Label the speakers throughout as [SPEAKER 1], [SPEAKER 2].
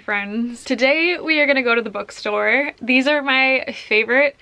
[SPEAKER 1] Friends. Today we are gonna go to the bookstore. These are my favorite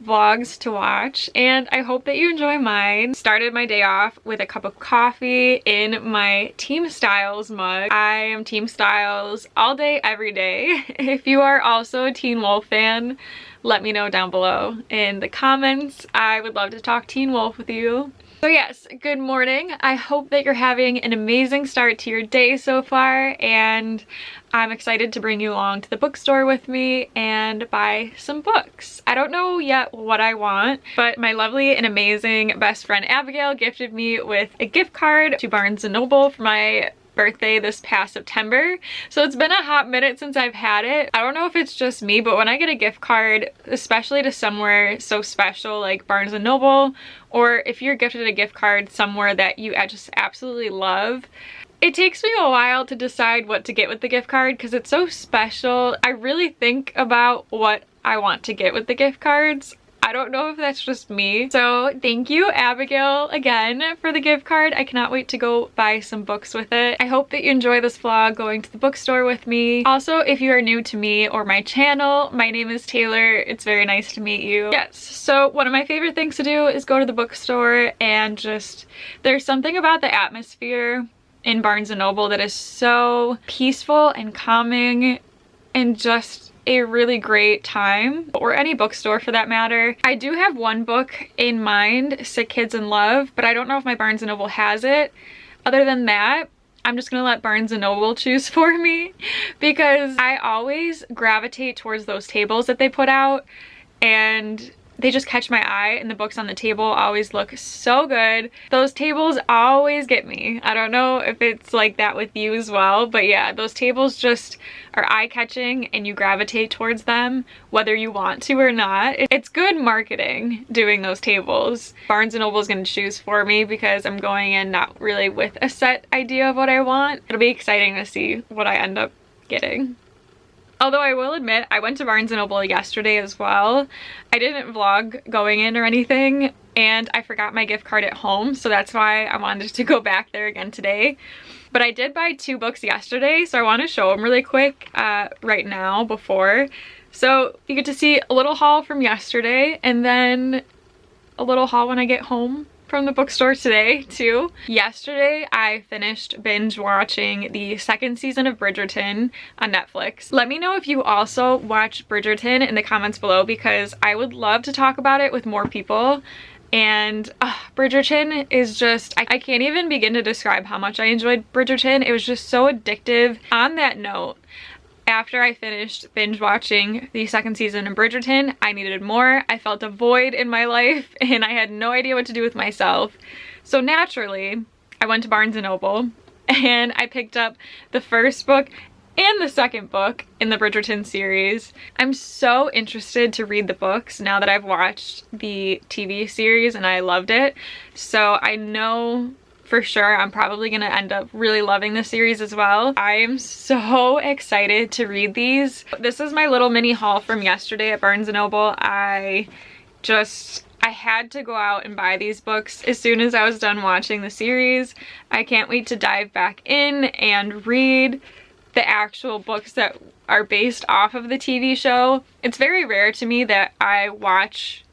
[SPEAKER 1] vlogs to watch and I hope that you enjoy mine. Started my day off with a cup of coffee in my Team Styles mug. I am Team Styles all day, every day. If you are also a Teen Wolf fan, let me know down below in the comments. I would love to talk Teen Wolf with you. So yes, good morning. I hope that you're having an amazing start to your day so far, and I'm excited to bring you along to the bookstore with me and buy some books. I don't know yet what I want, but my lovely and amazing best friend Abigail gifted me with a gift card to Barnes & Noble for my birthday this past September. So it's been a hot minute since I've had it. I don't know if it's just me, but when I get a gift card, especially to somewhere so special like Barnes & Noble, or if you're gifted a gift card somewhere that you just absolutely love, it takes me a while to decide what to get with the gift card because it's so special. I really think about what I want to get with the gift cards. I don't know if that's just me. So thank you, Abigail, again for the gift card. I cannot wait to go buy some books with it. I hope that you enjoy this vlog going to the bookstore with me. Also, if you are new to me or my channel, my name is Taylor. It's very nice to meet you. Yes, so one of my favorite things to do is go to the bookstore and just, there's something about the atmosphere in Barnes & Noble that is so peaceful and calming and just a really great time, or any bookstore for that matter. I do have one book in mind, Sick Kids in Love, but I don't know if my Barnes & Noble has it. Other than that, I'm just gonna let Barnes & Noble choose for me because I always gravitate towards those tables that they put out and they just catch my eye, and the books on the table always look so good. Those tables always get me. I don't know if it's like that with you as well, but yeah, those tables just are eye-catching and you gravitate towards them whether you want to or not. It's good marketing doing those tables. Barnes & Noble is going to choose for me because I'm going in not really with a set idea of what I want. It'll be exciting to see what I end up getting. Although I will admit, I went to Barnes & Noble yesterday as well. I didn't vlog going in or anything, and I forgot my gift card at home, so that's why I wanted to go back there again today. But I did buy 2 books yesterday, so I want to show them really quick right now before. So you get to see a little haul from yesterday, and then a little haul when I get home from the bookstore today too. Yesterday I finished binge watching the 2nd season of Bridgerton on Netflix. Let me know if you also watch Bridgerton in the comments below because I would love to talk about it with more people. And Bridgerton is just, I can't even begin to describe how much I enjoyed Bridgerton. It was just so addictive. On that note, after I finished binge watching the 2nd season of Bridgerton, I needed more. I felt a void in my life and I had no idea what to do with myself. So naturally, I went to Barnes & Noble and I picked up the first book and the second book in the Bridgerton series. I'm so interested to read the books now that I've watched the TV series and I loved it. So I know for sure I'm probably gonna end up really loving the series as well. I am so excited to read these. This is my little mini haul from yesterday at Barnes & Noble. I had to go out and buy these books as soon as I was done watching the series. I can't wait to dive back in and read the actual books that are based off of the TV show. It's very rare to me that I watch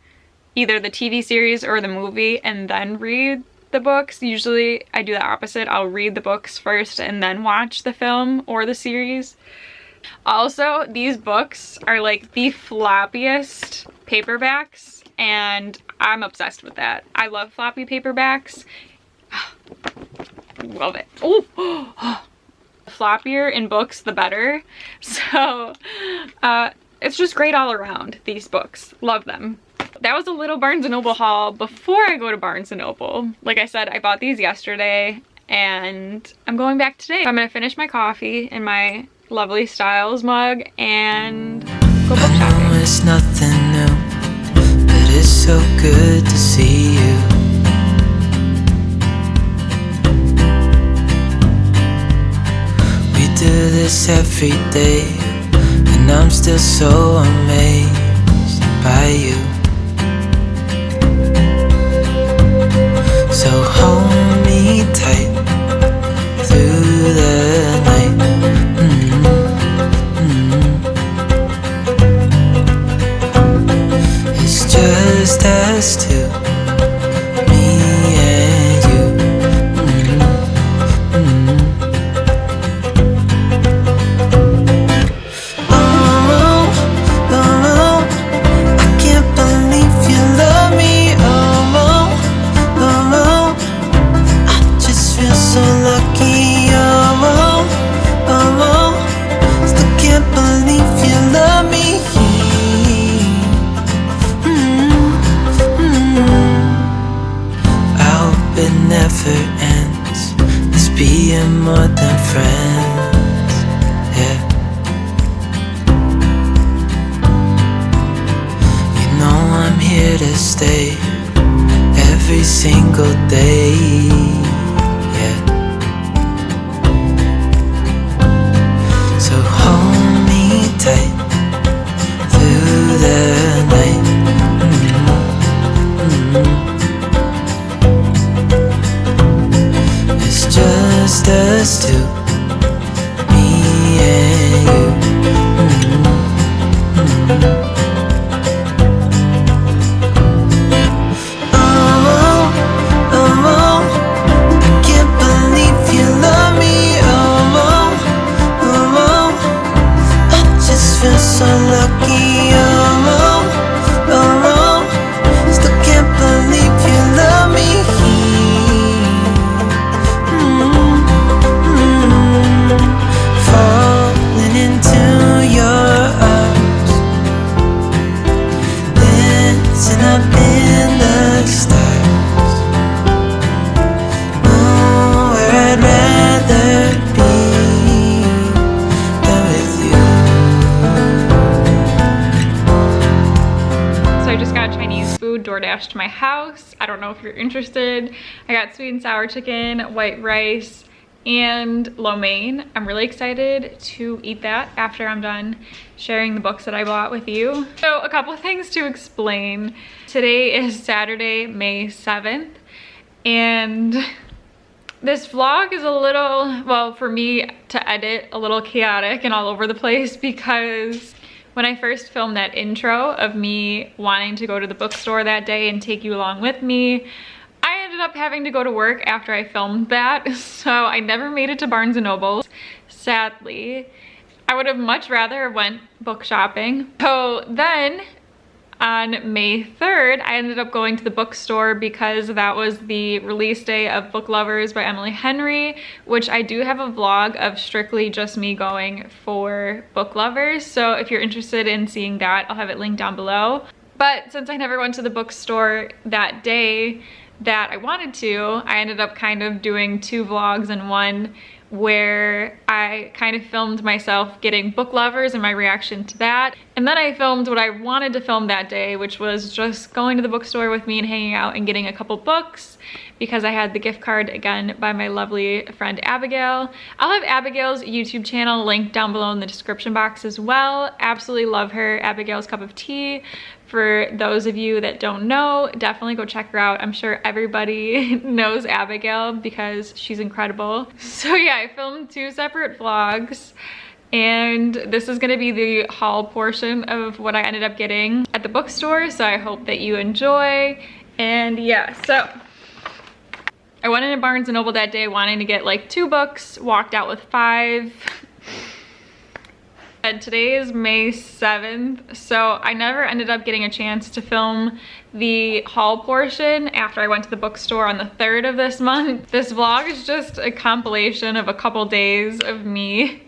[SPEAKER 1] either the TV series or the movie and then read the books. Usually I do the opposite. I'll read the books first and then watch the film or the series. Also, these books are like the floppiest paperbacks and I'm obsessed with that. I love floppy paperbacks. Love it. Oh, floppier in books, the better. So it's just great all around, these books. Love them. That was a little Barnes & Noble haul before I go to Barnes & Noble. Like I said, I bought these yesterday and I'm going back today. I'm gonna finish my coffee in my lovely Styles mug and go book shopping.
[SPEAKER 2] I know it's nothing new, but it's so good to see you. We do this every day, and I'm still so amazed by you. So hold me tight through the night. It's just us two, me and you. Oh, oh, I can't believe you love me. Oh, oh, I just feel so lucky. Oh, oh, still can't believe you love me. I hope it never ends, this being more than friends, yeah. You know I'm here to stay every single day, yeah. So hold me tight through the night. It's just us two, me and you. Oh, oh, I can't believe you love me. Oh, oh, I just feel so lucky. Oh, oh, still can't believe you love me. Falling into your arms, dancing up in the stars. Oh, where I'd rather be than with you.
[SPEAKER 1] So I just got Chinese food DoorDash to my house. I don't know if you're interested. I got sweet and sour chicken, white rice, and lo mein. I'm really excited to eat that after I'm done sharing the books that I bought with you. So a couple of things to explain. Today is Saturday, May 7th, and this vlog is a little, well, for me to edit, a little chaotic and all over the place because when I first filmed that intro of me wanting to go to the bookstore that day and take you along with me, I ended up having to go to work after I filmed that, so I never made it to Barnes & Noble, sadly. I would have much rather went book shopping. So then on May 3rd, I ended up going to the bookstore because that was the release day of Book Lovers by Emily Henry, which I do have a vlog of strictly just me going for Book Lovers. So if you're interested in seeing that, I'll have it linked down below. But since I never went to the bookstore that day that I wanted to, I ended up kind of doing two vlogs in one where I kind of filmed myself getting Book Lovers and my reaction to that. And then I filmed what I wanted to film that day, which was just going to the bookstore with me and hanging out and getting a couple books because I had the gift card again by my lovely friend Abigail. I'll have Abigail's YouTube channel linked down below in the description box as well. Absolutely love her, Abigail's Cup of Tea. For those of you that don't know, definitely go check her out. I'm sure everybody knows Abigail because she's incredible. So yeah, I filmed two separate vlogs and this is gonna be the haul portion of what I ended up getting at the bookstore. So I hope that you enjoy. And yeah, so I went into Barnes & Noble that day wanting to get like 2 books, walked out with 5. Today is May 7th, so I never ended up getting a chance to film the haul portion after I went to the bookstore on the 3rd of this month. This vlog is just a compilation of a couple days of me,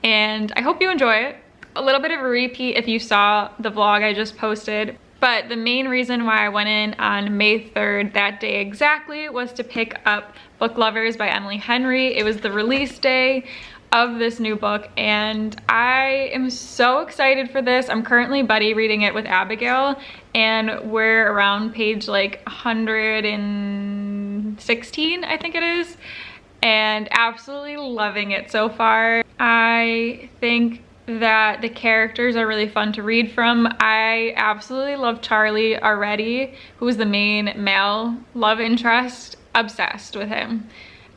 [SPEAKER 1] and I hope you enjoy it. A little bit of a repeat if you saw the vlog I just posted, but the main reason why I went in on May 3rd, that day exactly, was to pick up Book Lovers by Emily Henry. It was the release day of this new book, and I am so excited for this. I'm currently buddy reading it with Abigail, and we're around page like 116, I think it is, and absolutely loving it so far. I think that the characters are really fun to read from. I absolutely love Charlie already, who is the main male love interest. Obsessed with him.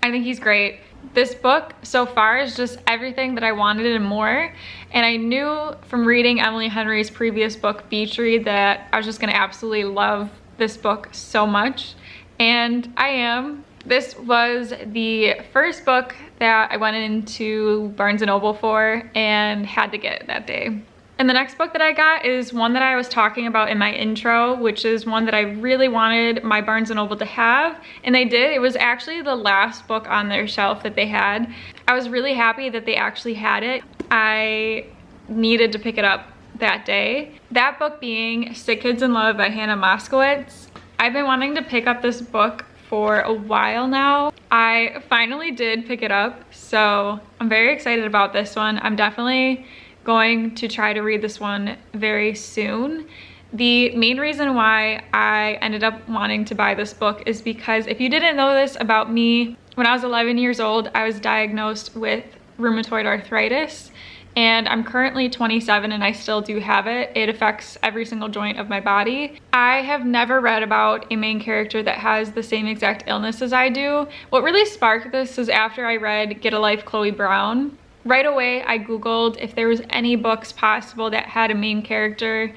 [SPEAKER 1] I think he's great. This book so far is just everything that I wanted and more, and I knew from reading Emily Henry's previous book, Beach Read, that I was just gonna absolutely love this book so much, and I am. This was the first book that I went into Barnes & Noble for and had to get that day. And the next book that I got is one that I was talking about in my intro, which is one that I really wanted my Barnes & Noble to have, and they did. It was actually the last book on their shelf that they had. I was really happy that they actually had it. I needed to pick it up that day. That book being Sick Kids in Love by Hannah Moskowitz. I've been wanting to pick up this book for a while now. I finally did pick it up, so I'm very excited about this one. I'm definitely going to try to read this one very soon. The main reason why I ended up wanting to buy this book is because, if you didn't know this about me, when I was 11 years old, I was diagnosed with rheumatoid arthritis, and I'm currently 27 and I still do have it. It affects every single joint of my body. I have never read about a main character that has the same exact illness as I do. What really sparked this is after I read Get a Life, Chloe Brown. Right away, I Googled if there was any books possible that had a main character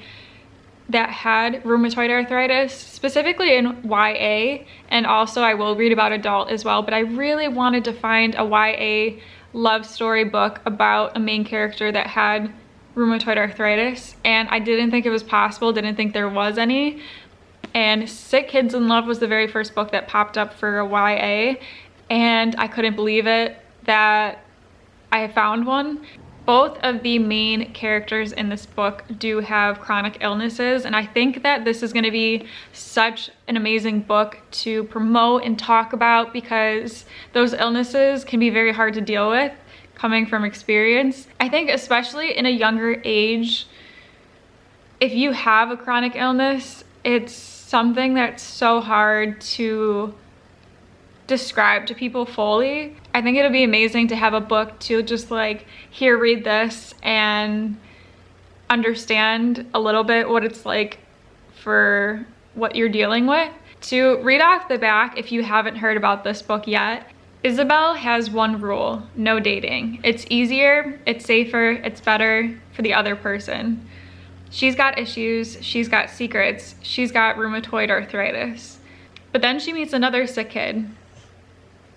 [SPEAKER 1] that had rheumatoid arthritis, specifically in YA, and also I will read about adult as well, but I really wanted to find a YA love story book about a main character that had rheumatoid arthritis, and I didn't think it was possible, didn't think there was any. And Sick Kids in Love was the very first book that popped up for a YA, and I couldn't believe it that I found one. Both of the main characters in this book do have chronic illnesses, and I think that this is going to be such an amazing book to promote and talk about, because those illnesses can be very hard to deal with coming from experience. I think especially in a younger age, if you have a chronic illness, it's something that's so hard to describe to people fully. I think it'll be amazing to have a book to just like, here, read this and understand a little bit what it's like for what you're dealing with. To read off the back, if you haven't heard about this book yet, Isabel has one rule: no dating. It's easier, it's safer, it's better for the other person. She's got issues, she's got secrets, she's got rheumatoid arthritis. But then she meets another sick kid.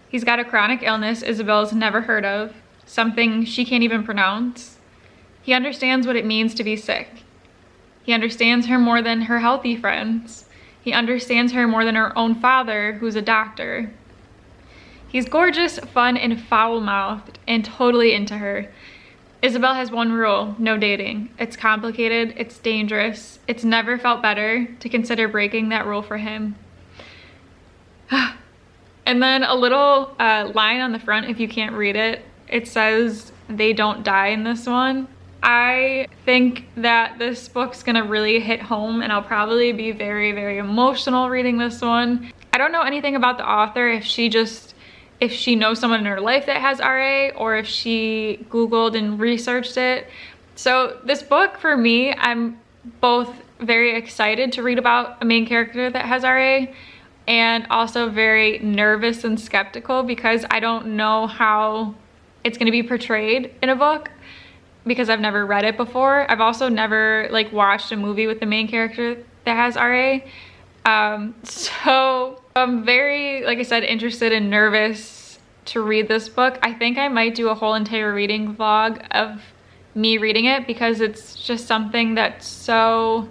[SPEAKER 1] He's got a chronic illness Isabel's never heard of, something she can't even pronounce. He understands what it means to be sick. He understands her more than her healthy friends. He understands her more than her own father, who's a doctor. He's gorgeous, fun, and foul-mouthed, and totally into her. Isabel has one rule: no dating. It's complicated, it's dangerous. It's never felt better to consider breaking that rule for him. And then a little line on the front, if you can't read it, it says they don't die in this one. I think that this book's gonna really hit home, and I'll probably be very, very emotional reading this one. I don't know anything about the author, if she knows someone in her life that has RA, or if she Googled and researched it. So this book, for me, I'm both very excited to read about a main character that has RA, and also very nervous and skeptical, because I don't know how it's gonna be portrayed in a book, because I've never read it before. I've also never like watched a movie with the main character that has RA. So I'm very, like I said, interested and nervous to read this book. I think I might do a whole entire reading vlog of me reading it because it's just something that's so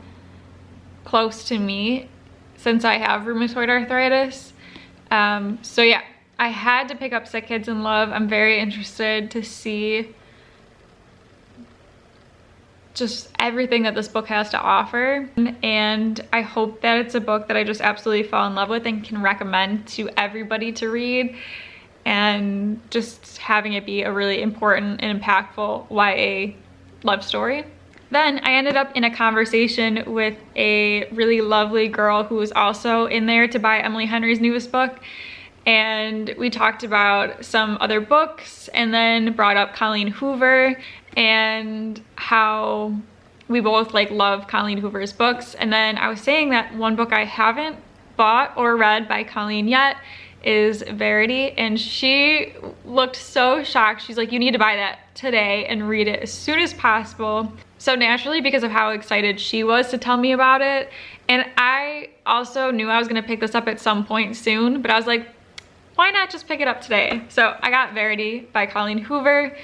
[SPEAKER 1] close to me since I have rheumatoid arthritis. So yeah, I had to pick up Sick Kids in Love. I'm very interested to see just everything that this book has to offer, and I hope that it's a book that I just absolutely fall in love with and can recommend to everybody to read, and just having it be a really important and impactful YA love story. Then I ended up in a conversation with a really lovely girl who was also in there to buy Emily Henry's newest book, and we talked about some other books and then brought up Colleen Hoover and how we both like love Colleen Hoover's books. And then I was saying that one book I haven't bought or read by Colleen yet is Verity, and she looked so shocked. She's like, you need to buy that today and read it as soon as possible. So naturally, because of how excited she was to tell me about it, and I also knew I was gonna pick this up at some point soon, but I was like, why not just pick it up today? So I got Verity by Colleen Hoover,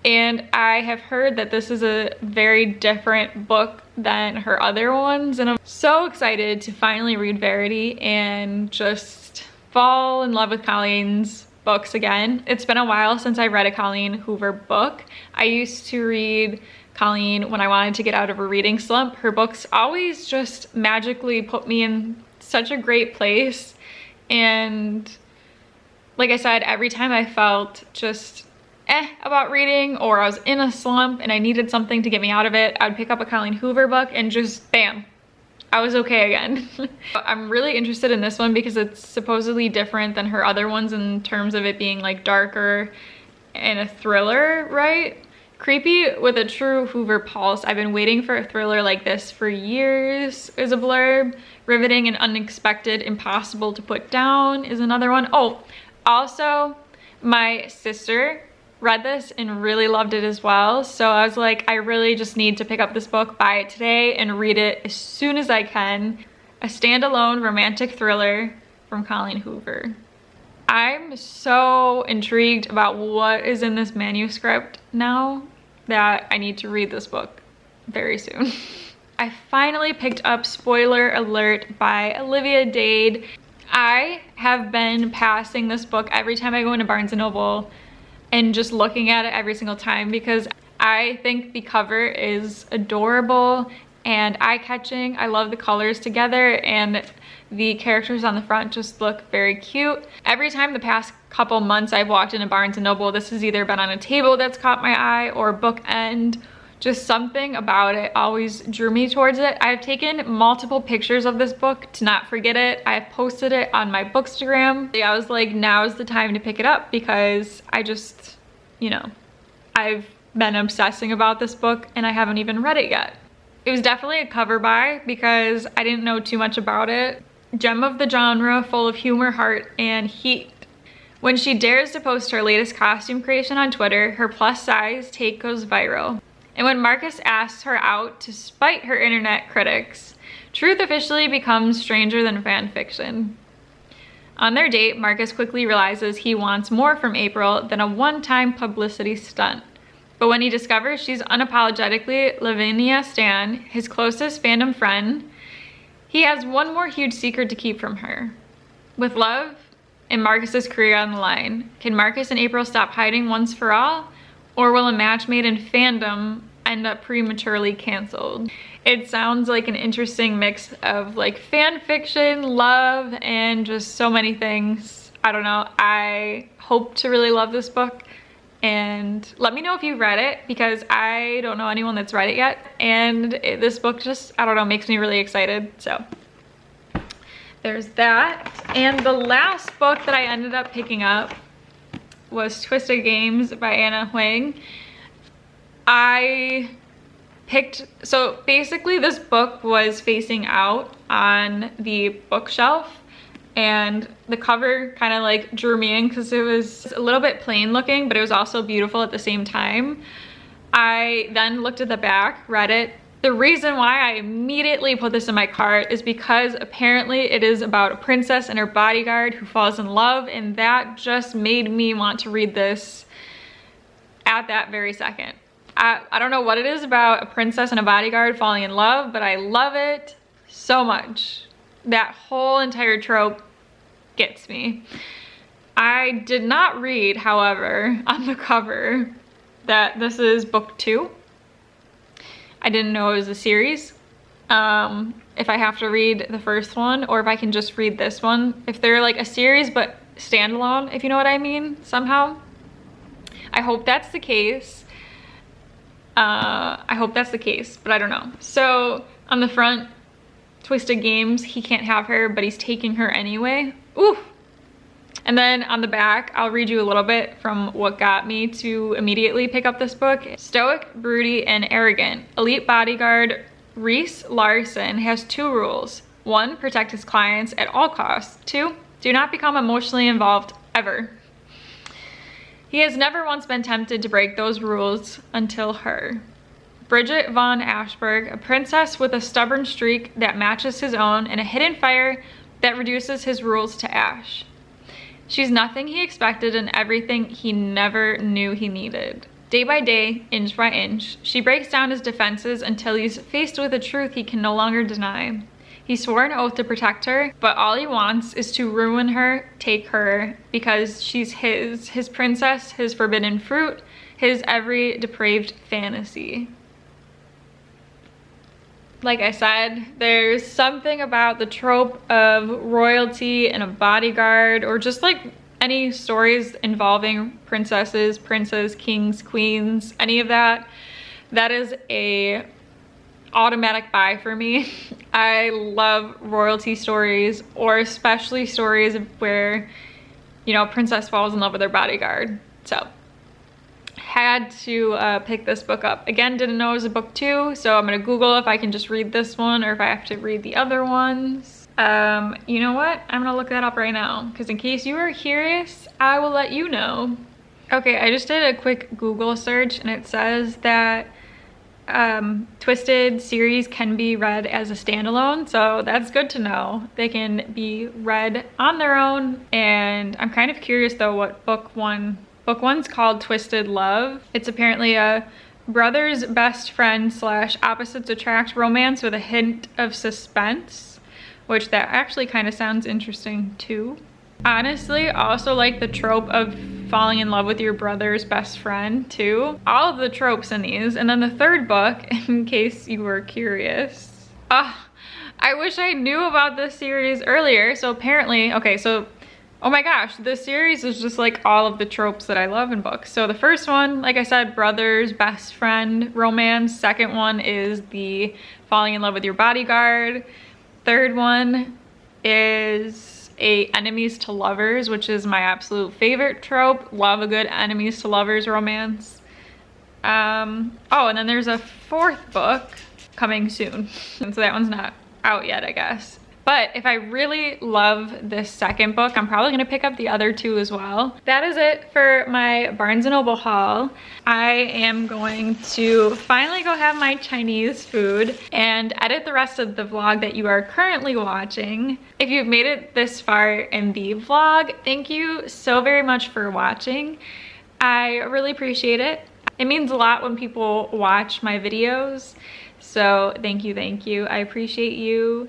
[SPEAKER 1] and I have heard that this is a very different book than her other ones, and I'm so excited to finally read Verity and just fall in love with Colleen's books again. It's been a while since I read a Colleen Hoover book. I used to read Colleen when I wanted to get out of a reading slump. Her books always just magically put me in such a great place, and like I said, every time I felt just about reading, or I was in a slump and I needed something to get me out of it, I would pick up a Colleen Hoover book and just bam, I was okay again. I'm really interested in this one because it's supposedly different than her other ones in terms of it being like darker and a thriller, right? Creepy with a true Hoover pulse. I've been waiting for a thriller like this for years is a blurb. Riveting and unexpected, impossible to put down is another one. Oh, also my sister read this and really loved it as well. So I was like, I really just need to pick up this book, buy it today, and read it as soon as I can. A standalone romantic thriller from Colleen Hoover. I'm so intrigued about what is in this manuscript now that I need to read this book very soon. I finally picked up Spoiler Alert by Olivia Dade. I have been passing this book every time I go into Barnes & Noble and just looking at it every single time because I think the cover is adorable and eye-catching. I love the colors together, and the characters on the front just look very cute. Every time the past couple months I've walked into Barnes & Noble, this has either been on a table that's caught my eye or a bookend. Just something about it always drew me towards it. I've taken multiple pictures of this book to not forget it. I've posted it on my Bookstagram. I was like, now's the time to pick it up because I just, you know, I've been obsessing about this book and I haven't even read it yet. It was definitely a cover buy because I didn't know too much about it. Gem of the genre, full of humor, heart, and heat. When she dares to post her latest costume creation on Twitter, her plus size take goes viral. And when Marcus asks her out to spite her internet critics, truth officially becomes stranger than fan fiction. On their date, Marcus quickly realizes he wants more from April than a one-time publicity stunt. But when he discovers she's unapologetically Lavinia Stan, his closest fandom friend, he has one more huge secret to keep from her. With love and Marcus's career on the line, can Marcus and April stop hiding once for all? Or will a match made in fandom end up prematurely canceled? It sounds like an interesting mix of like fan fiction, love, and just so many things. I don't know. I hope to really love this book. And let me know if you read it because I don't know anyone that's read it yet. And this book just, I don't know, makes me really excited. So there's that. And the last book that I ended up picking up was Twisted Games by Anna Hwang. So basically this book was facing out on the bookshelf, and the cover kind of like drew me in because it was a little bit plain looking, but it was also beautiful at the same time. I then looked at the back, read it. The reason why I immediately put this in my cart is because apparently it is about a princess and her bodyguard who falls in love, and that just made me want to read this at that very second. I don't know what it is about a princess and a bodyguard falling in love, but I love it so much. That whole entire trope gets me. I did not read, however, on the cover that this is book 2. I didn't know it was a series. If I have to read the first one or if I can just read this one. If they're like a series but standalone, if you know what I mean, somehow. I hope that's the case. I hope that's the case, but I don't know. So on the front, Twisted Games, he can't have her, but he's taking her anyway. Ooh. And then on the back, I'll read you a little bit from what got me to immediately pick up this book. Stoic, broody, and arrogant. Elite bodyguard Reese Larson has 2 rules. 1, protect his clients at all costs. 2, do not become emotionally involved ever. He has never once been tempted to break those rules until her. Bridget von Ashburg, a princess with a stubborn streak that matches his own and a hidden fire that reduces his rules to ash. She's nothing he expected and everything he never knew he needed. Day by day, inch by inch, she breaks down his defenses until he's faced with a truth he can no longer deny. He swore an oath to protect her, but all he wants is to ruin her, take her, because she's his princess, his forbidden fruit, his every depraved fantasy. Like I said, there's something about the trope of royalty and a bodyguard, or just like any stories involving princesses, princes, kings, queens, any of that, that is a automatic buy for me. I love royalty stories, or especially stories where, you know, a princess falls in love with their bodyguard. So had to pick this book up. Again, didn't know it was a book 2, so I'm gonna Google if I can just read this one or if I have to read the other ones. You know what? I'm gonna look that up right now, because in case you are curious, I will let you know. Okay, I just did a quick Google search and it says that Twisted series can be read as a standalone, so that's good to know. They can be read on their own, and I'm kind of curious though what book 1's called Twisted Love. It's apparently a brother's best friend / opposites attract romance with a hint of suspense, which that actually kind of sounds interesting too. Honestly, I also like the trope of falling in love with your brother's best friend too. All of the tropes in these. And then the third book, in case you were curious. I wish I knew about this series earlier. So apparently, okay, so oh my gosh, this series is just like all of the tropes that I love in books. So the first one, like I said, brother's best friend romance. Second one is the falling in love with your bodyguard. Third one is a enemies to lovers, which is my absolute favorite trope. Love a good enemies to lovers romance. Oh, and then there's a 4th book coming soon. And so that one's not out yet, I guess. But if I really love this second book, I'm probably gonna pick up the other 2 as well. That is it for my Barnes & Noble haul. I am going to finally go have my Chinese food and edit the rest of the vlog that you are currently watching. If you've made it this far in the vlog, thank you so very much for watching. I really appreciate it. It means a lot when people watch my videos. So thank you. I appreciate you.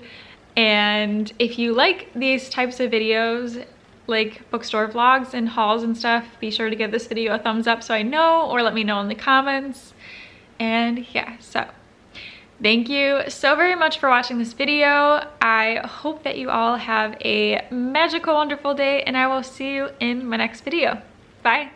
[SPEAKER 1] And if you like these types of videos, like bookstore vlogs and hauls and stuff, be sure to give this video a thumbs up so I know, or let me know in the comments. And yeah, so thank you so very much for watching this video. I hope that you all have a magical, wonderful day, and I will see you in my next video. Bye.